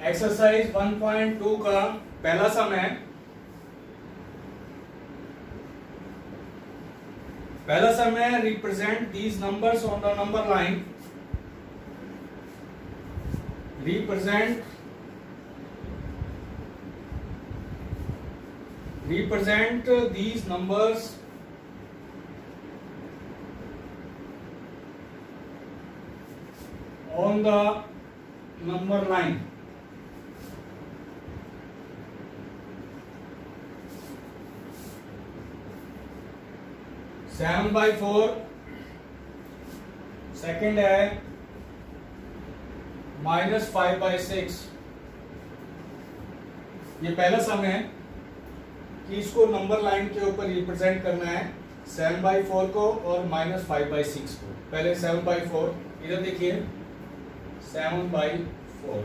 Exercise 1.2 का पहला सम है। पहला सम है represent these numbers on the number line. Represent these numbers on the number line। Seven by four, second है -5/6। ये पहला सम है कि इसको नंबर लाइन के ऊपर रिप्रेजेंट करना है 7/4 को और -5/6 को। पहले 7/4 इधर देखिए 7/4।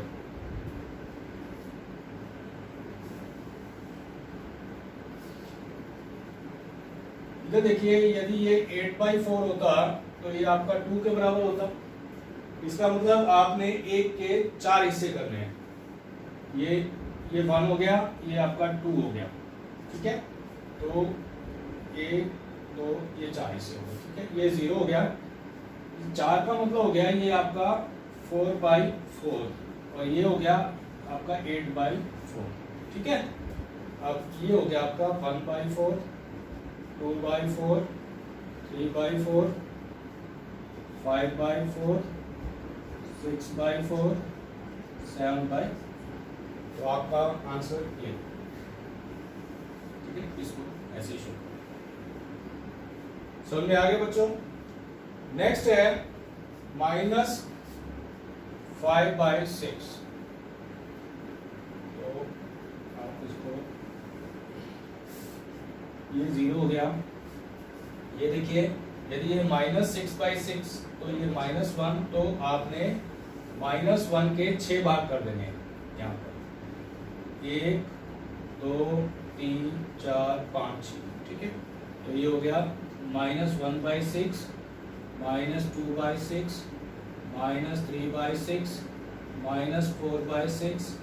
इधर देखिए यदि ये 8/4 होता तो ये आपका 2 के बराबर होता। इसका मतलब आपने 1 के 4 हिस्से करने हैं। ये 1 हो गया, ये आपका 2 हो गया, ठीक है। तो 1 2 ये 4 हिस्से हो गए, ठीक है। ये 0 हो गया। 4 का मतलब हो गया ये आपका 4/4 और ये हो गया आपका 8/4, ठीक है। अब ये हो गया आपका 1/4, 2/4, 3/4, 5/4, 6/4, 7/4। तो आपका आंसर ये, ठीक है। इसको ऐसे शो समझ में आ गया बच्चों। नेक्स्ट है -5/6। तो आप इसको, ये 0 हो गया। ये देखिए यदि ये -6/6 तो ये -1, तो आपने -1 के 6 भाग कर देने हैं यहाँ पर। 1 2 3 4 5 6, ठीक है। तो ये हो गया -1/6, -2/6, -3/6, -4/6,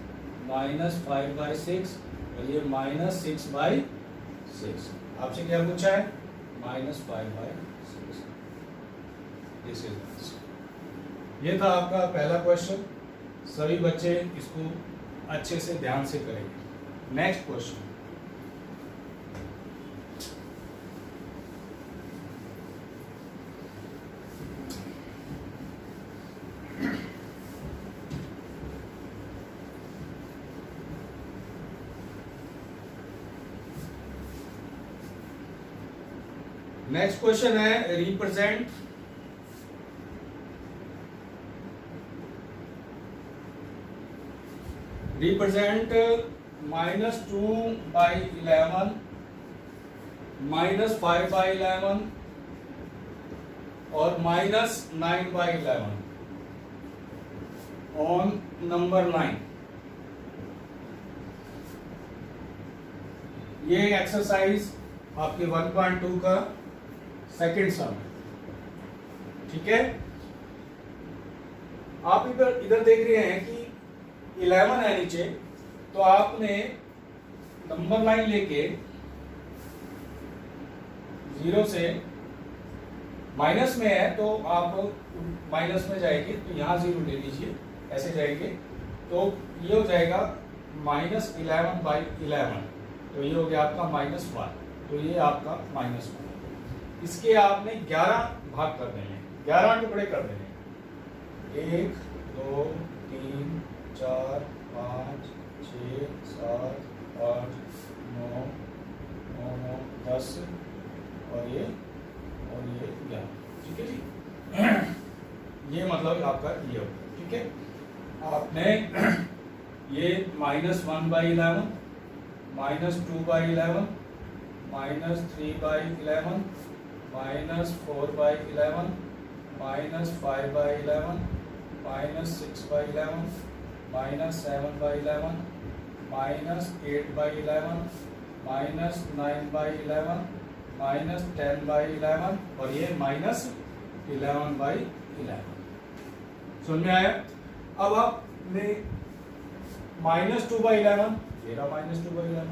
-5/6 और ये -6/6। आपसे क्या पूछा है? -5/6। This is answer. ये था आपका पहला क्वेश्चन। सभी बच्चे इसको अच्छे से ध्यान से करेंगे। नेक्स्ट क्वेश्चन, नेक्स्ट क्वेश्चन है रिप्रेजेंट -2/11, -5/11 और -9/11 ऑन नंबर लाइन। ये एक्सरसाइज आपके 1.2 का सेकेंड सम है, ठीक है। आप इधर देख रहे हैं कि 11 है नीचे, तो आपने नंबर लाइन लेके 0 से माइनस में है तो आप माइनस में जाएंगे, तो यहाँ 0 ले लीजिए, ऐसे जाएंगे तो ये हो जाएगा -11/11। तो ये हो गया आपका -1, तो ये आपका -1। इसके आपने 11 भाग कर देने, 11 टुकड़े कर देने। 1 2 3 4 5 6 7 8 9 9 10 और ये 11, ठीक है जी। ये मतलब आपका ये हो, ठीक है। आपने ये -1/11, -2/11, -3/11, -4/11, -5/11, -6/11, -7/11, -8/11, -9/11, -10/11 और ये -11/11। समझ में आया? अब आपने -2/11, ये रहा -2/11,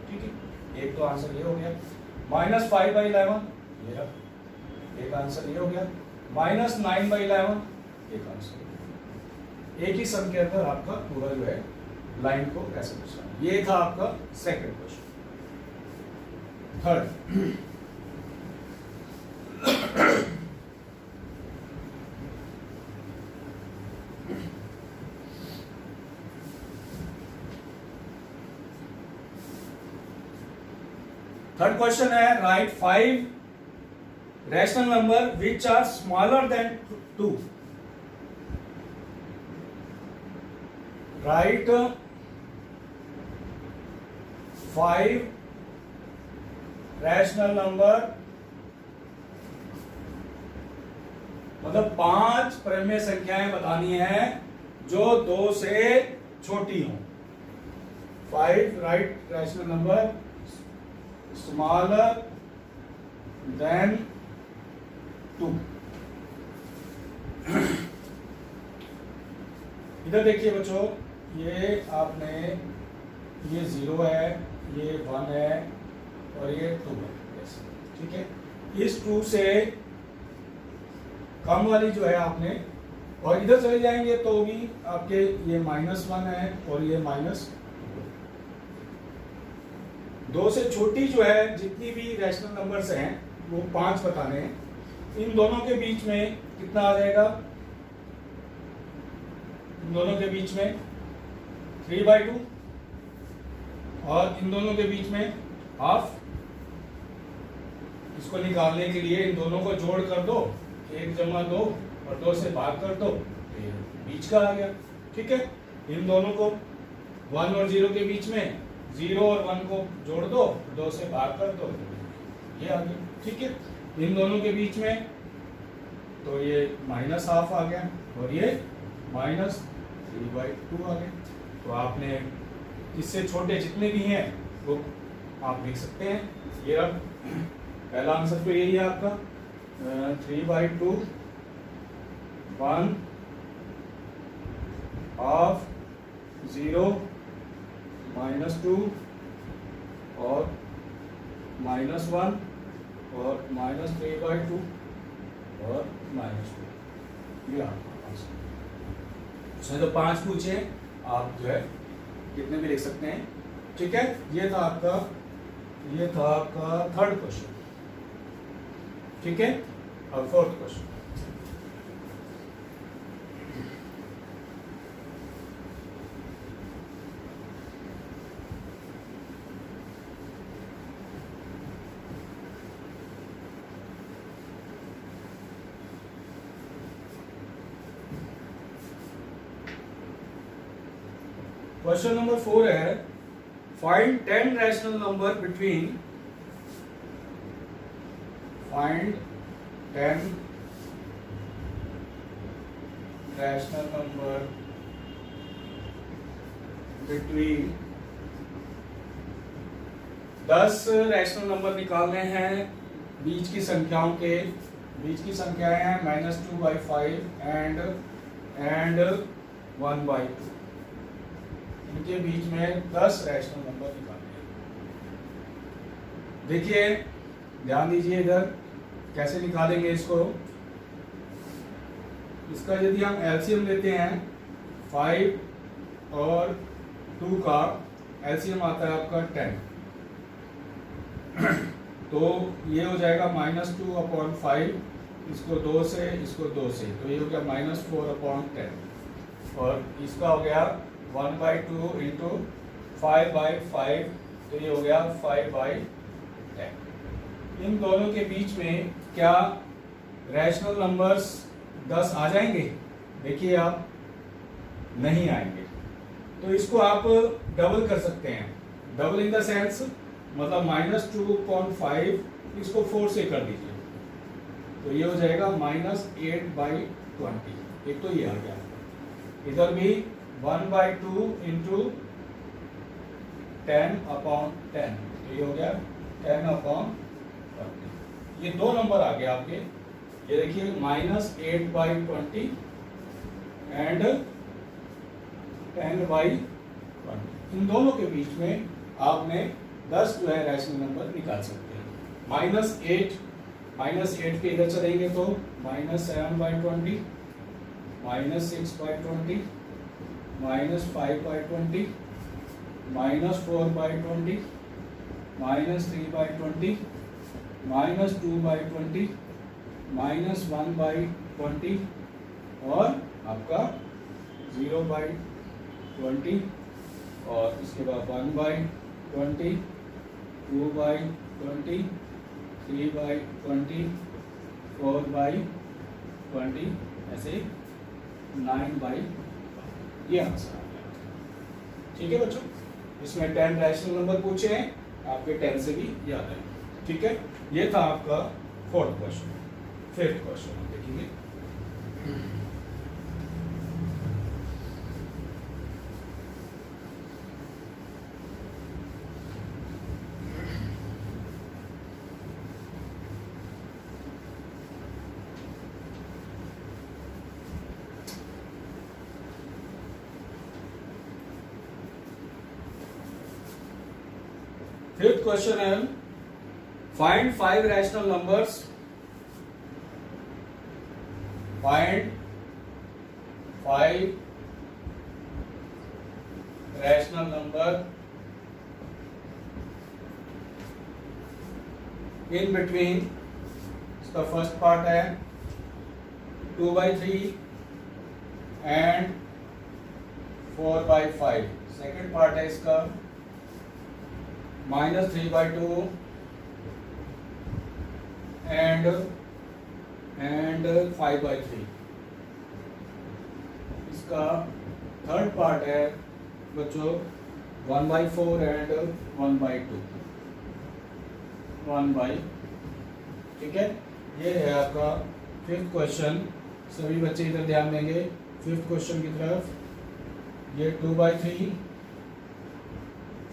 ठीक है, एक तो आंसर ये हो गया। -5/11, ये रहा, एक आंसर ये हो गया। -9/11, एक आंसर। एक ही सम के अंदर आपका पूरा जो है लाइन को कैसे दर्शाना, ये था आपका second question. Third, third question है, write 5 rational number which are smaller than 2। Write 5 rational number, मतलब 5 परिमेय संख्याएं बतानी है जो 2 से छोटी हो। 5 right rational number smaller than 2। इधर देखिए बच्चों, ये आपने, ये 0 है, ये 1 है और ये 2 है, ठीक है। इस 2 से कम वाली जो है आपने, और इधर चले जाएंगे तो भी आपके ये -1 है और ये -2। 2 से छोटी जो है जितनी भी रैशनल नंबर्स हैं वो 5 बताने हैं। इन दोनों के बीच में कितना आ जाएगा? इन दोनों के बीच में 3/2 और इन दोनों के बीच में हाफ। इसको निकालने के लिए इन दोनों को जोड़ कर दो, 1 + 2 और 2 से भाग कर दो, ये बीच का आ गया, ठीक है। इन दोनों को 1 और 0 के बीच में 0 और 1 को जोड़ दो, 2 से भाग कर दो, ये आ गया, ठीक है। इन दोनों के बीच में तो ये -½ आ गया और ये -3/2 आ गया। तो आपने इससे छोटे जितने भी हैं वो आप लिख सकते हैं। ये अब पहला आंसर तो यही है आपका 3/2, 1, ½ 0, -2 और -1 और -3/2 और -2, ये आपका आंसर। उसने तो 5 पूछे, आप जो है कितने भी लिख सकते हैं, ठीक है। ये था आपका थर्ड क्वेश्चन, ठीक है। अब फोर्थ क्वेश्चन, क्वेश्चन नंबर 4 है, find 10 rational number between, find 10 rational number between, 10 rational number निकालने हैं बीच की संख्याओं के। बीच की संख्याएं हैं -2/5 एंड 1/2। इनके बीच में 10 रैशनल नंबर निकालने हैं। देखिए, ध्यान दीजिए इधर कैसे निकालेंगे इसको। इसका यदि हम एलसीएम लेते हैं 5 और 2 का एलसीएम आता है आपका 10, तो ये हो जाएगा -2/5, इसको 2 से, इसको 2 से, तो ये हो गया -4/10 और इसका हो गया 1/2 इंटू 5/5, तो ये हो गया 5/10। इन दोनों के बीच में क्या रैशनल नंबर्स 10 आ जाएंगे? देखिए आप, नहीं आएंगे। तो इसको आप डबल कर सकते हैं। डबल इन द सेंस, मतलब -2/5 इसको 4 से कर दीजिए, तो ये हो जाएगा -8/20। एक तो ये आ गया। इधर भी 1/2 इंटू 10/10, तो ये हो गया 10/20। ये 2 नंबर आ गए आपके। ये देखिए -8/20 एंड 10/20। 20। इन दोनों के बीच में आपने 10 जो है रैशनल नंबर निकाल सकते हैं। -8 के इधर चलेंगे तो -7/20, -6/20, -5/20, -4/20, -3/20, -2/20, -1/20 और आपका 0/20 और इसके बाद 1/20, 2/20, 3/20, 4/20, ऐसे 9/, ये आंसर आ गया। ठीक है बच्चों, इसमें 10 रैशनल नंबर पूछे हैं, आपके 10 से भी याद है। ठीक है, ये था आपका 4th क्वेश्चन। 5th क्वेश्चन हम देखेंगे। Fifth question है, find 5 rational numbers. Find 5 rational number in between. इसका फर्स्ट पार्ट है 2/3 and 4/5. सेकेंड पार्ट है इसका -3/2 and 5/3. इसका थर्ड पार्ट है बच्चों 1/4 and 1/2. 1/, ठीक है। ये है आपका 5th क्वेश्चन। सभी बच्चे इधर ध्यान देंगे 5th क्वेश्चन की तरफ। ये 2/3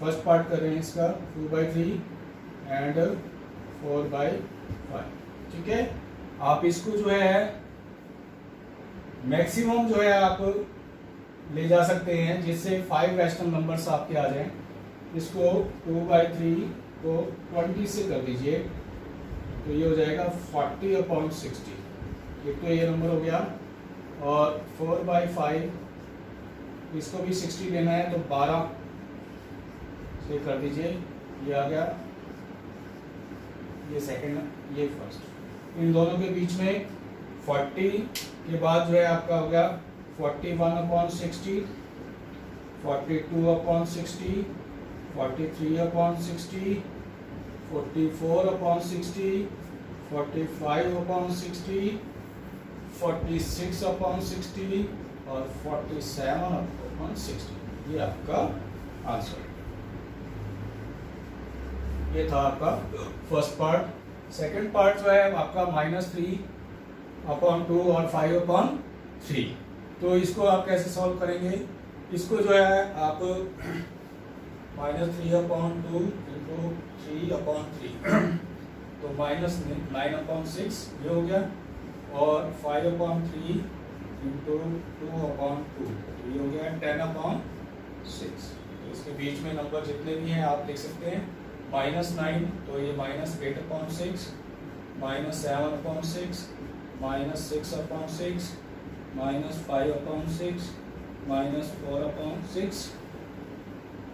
फर्स्ट पार्ट कर रहे हैं इसका 2/3 and 4/5। ठीक है, आप इसको जो है मैक्सिमम जो है आप ले जा सकते हैं जिससे 5 रैशनल नंबर्स आपके आ जाएं। इसको 2/3 को 20 से कर दीजिए तो ये हो जाएगा 40/60। एक तो ये नंबर हो गया। और 4/5 इसको भी 60 लेना है तो 12 से कर दीजिए, ये आ गया। ये सेकंड, ये फर्स्ट। इन दोनों के बीच में 40 के बाद जो है आपका हो गया 41/60, 42/60, 43/60, 44/60, 45/60, 46/60 और 47/60। ये आपका आंसर। ये था आपका फर्स्ट पार्ट। सेकंड पार्ट जो है आपका -3/2 और 5/3। तो इसको आप कैसे सॉल्व करेंगे? इसको जो है आप -3/2 इंटू 3/3 तो -9/6 ये हो गया। और 5/3 इंटू 2/2 ये हो गया 10/6। तो इसके बीच में नंबर जितने भी हैं आप लिख सकते हैं। -9 तो ये -8/6, -7/6, -6/6, -5/6, -4/6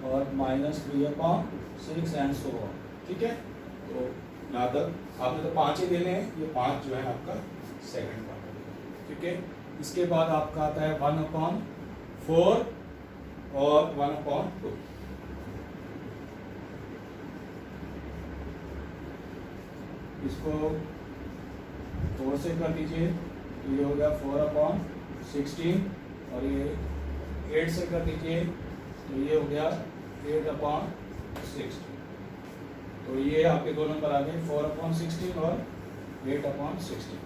और -3/6 एंड सो ऑन। ठीक है, तो यहाँ तक आपने तो 5 ही देने हैं, ये 5 जो है आपका सेकंड पार्ट। ठीक है, इसके बाद आपका आता है 1/4 और 1/2। इसको 4 से कर दीजिए तो ये हो गया 4/16 और ये 8 से कर दीजिए तो ये हो गया 8/16। तो ये आपके दो नंबर आ गए 4/16 और 8/16।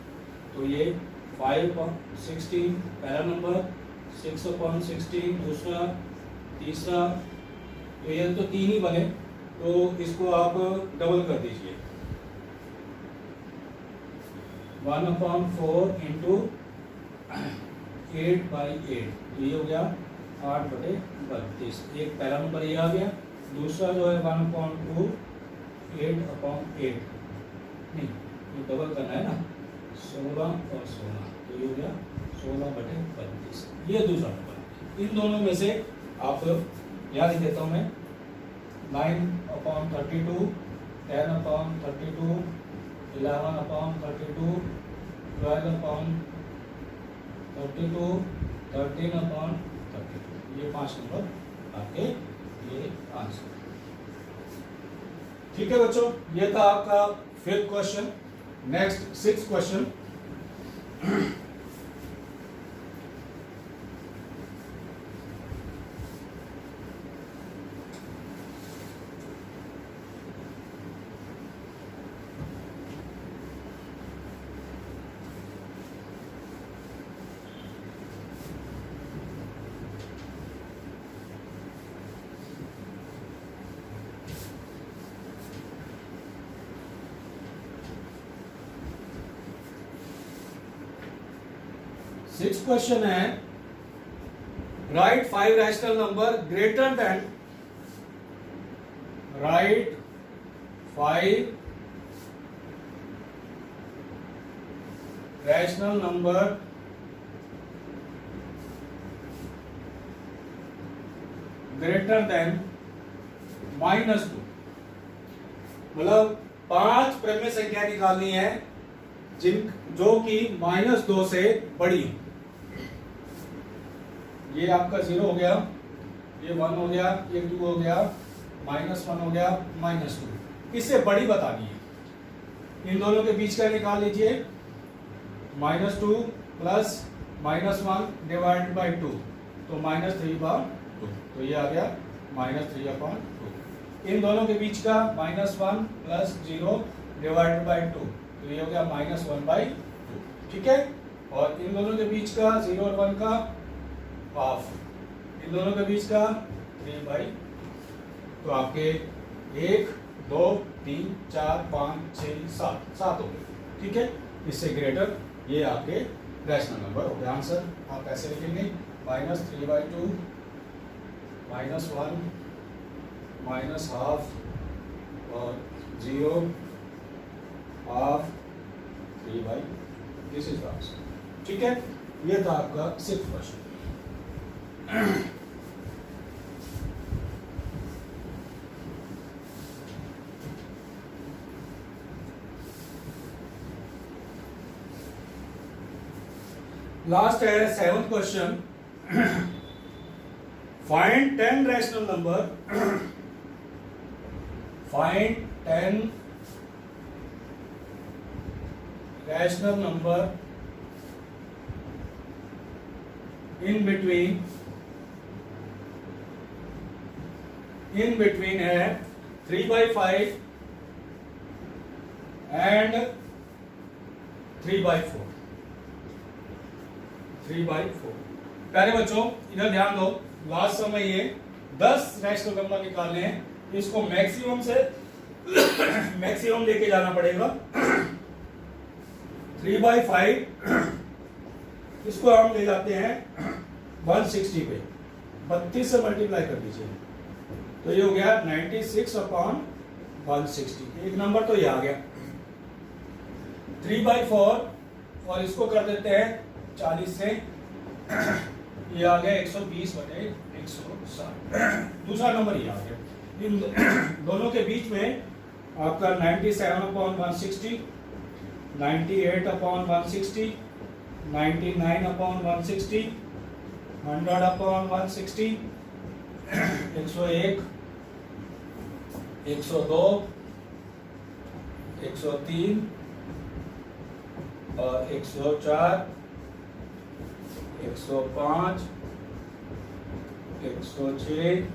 तो ये 5/16 पहला नंबर, 6/16 दूसरा, तीसरा। तो ये तो 3 ही बने, तो इसको आप डबल कर दीजिए 1/4 इंटू 8/8 तो ये हो गया 8/32। एक पहला नंबर ये आ गया, दूसरा जो है 1/2 8/8, नहीं ये डबल करना है ना, 16 और 16, तो ये हो गया 16/32, ये दूसरा नंबर। इन दोनों में से आप यहाँ लिख देता हूँ मैं 9/32, 10/32, 11/32, 12/32, 13/32, ये 5 नंबर आपके ये आंसर। ठीक है बच्चों, ये था आपका 5th question. Next 6th question. Six question है, write 5 rational number greater than, write 5 rational number greater than -2। मतलब 5 क्रमिक संख्या निकालनी है जो कि -2 से बड़ी हो। ये आपका 0 हो गया, ये 1 हो गया, ये 2 हो गया, -1 हो गया, -2, इससे बड़ी बतानी है। इन दोनों के बीच का निकाल लीजिए, -2 प्लस -1 डिवाइडेड बाई 2, तो -3/2, तो ये आ गया -3/2। इन दोनों के बीच का -1 प्लस 0 डिवाइडेड बाई 2, तो ये हो गया -1/2। ठीक है, और इन दोनों के बीच का 0 और 1 का हाफ, इन दोनों के बीच का 3/2, तो आपके 1 2 3 4 5 6 7 हो गए। ठीक है, इससे ग्रेटर ये आपके रैशनल नंबर हो गया। आंसर आप ऐसे लिखेंगे -3/2, -1, -हाफ और 0, half, 3/2, this is the answer. ठीक है, ये था आपका 6th क्वेश्चन। लास्ट है 7th question, find 10 rational number, find 10 rational number in between है 3/5 and 3/4। 3/4। प्यारे बच्चों इधर ध्यान दो, लास्ट समय ये 10 रैशनल नंबर निकालने हैं, इसको मैक्सिमम से मैक्सिमम लेके जाना पड़ेगा। 3/5 इसको हम ले जाते हैं 160 पे, 32 से मल्टीप्लाई कर दीजिए, तो ये हो गया 96/160। एक नंबर तो ये आ गया। 3/4 और इसको कर देते हैं 40 से, ये आ गया 120/160। दूसरा नंबर ये आ गया। इन दोनों के बीच में आपका 97/160, 98/160, 99/160, 100/160, 101, 102, 103 और 104, 105, 106,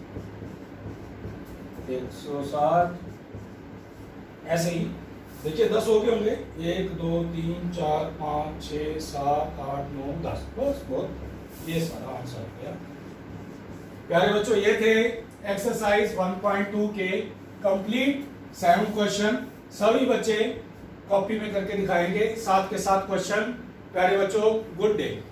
107, ऐसे ही देखिए 10 हो गए होंगे, 1 2 3 4 5 6 7 8 9 10, बस बहुत, ये सारा आंसर हो गया। प्यारे बच्चों ये थे एक्सरसाइज 1.2 के कंप्लीट 7 क्वेश्चन। सभी बच्चे कॉपी में करके दिखाएंगे, साथ के साथ क्वेश्चन। प्यारे बच्चों गुड डे।